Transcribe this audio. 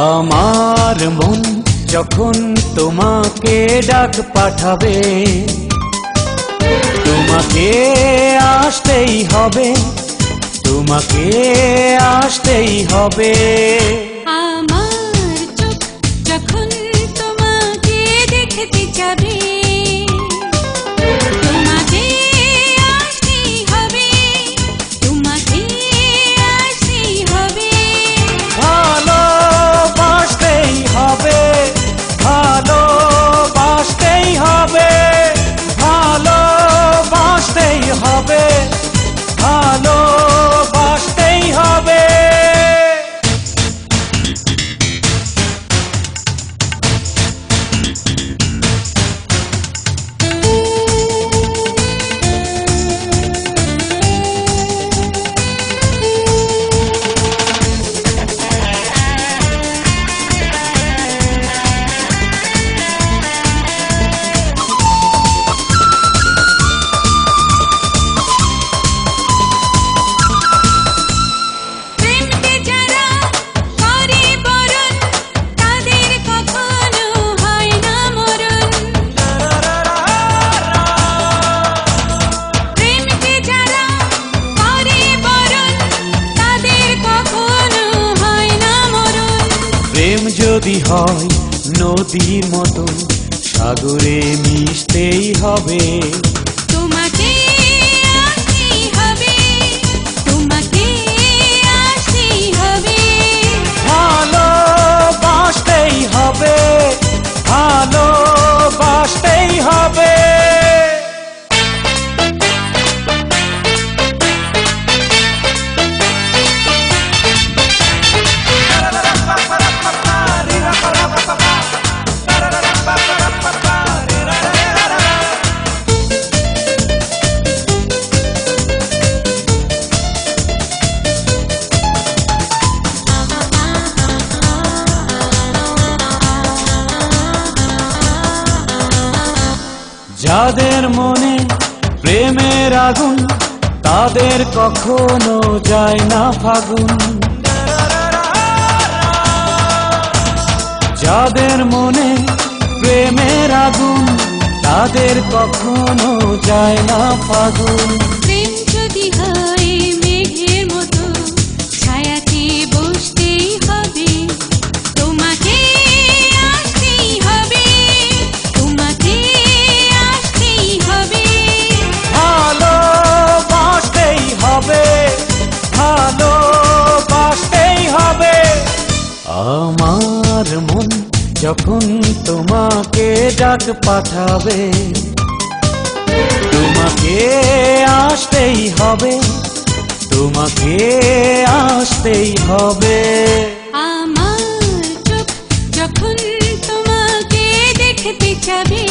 আমার মন যখন তোমাকে ডাক পাঠাবে, তোমাকে আসতেই হবে, তোমাকে আসতেই হবে। আমার চোখ যখন তোমাকে দেখতে যাবে, তোমাকে আসতেই হবে, তোমাকে আসতেই হবে। ভালোবাসতেই হবে, ভালোবাসতেই হবে, ভালোবাসতেই হবে, ভালোবাসতেই হবে। প্রেম যদি হয় নদীর মতো সাগরে মিশতেই হবে, তোমাকে আসতেই হবে, তোমাকে আসতেই হবে। ভালোবাসতেই হবে, ভালোবাসতেই হবে। যাদের মনে প্রেমের আগুন, তাদের কখনো যায় না ফাগুন। যাদের মনে প্রেমের আগুন, তাদের কখনো যায় না ফাগুন। প্রেম যদি হয় মেঘের মতো ছায়াতে বসতেই হবে, তোমাকে আসতেই হবে, তোমাকে আসতেই হবে। ভালোবাসতেই হবে, ভালোবাসতেই হবে। আমার মন যখন তোমাকে ডাক পাঠাবে, তোমাকে আসতেই হবে, তোমাকে আসতেই হবে। আমার চোখ যখন তোমাকে দেখতে যাবে,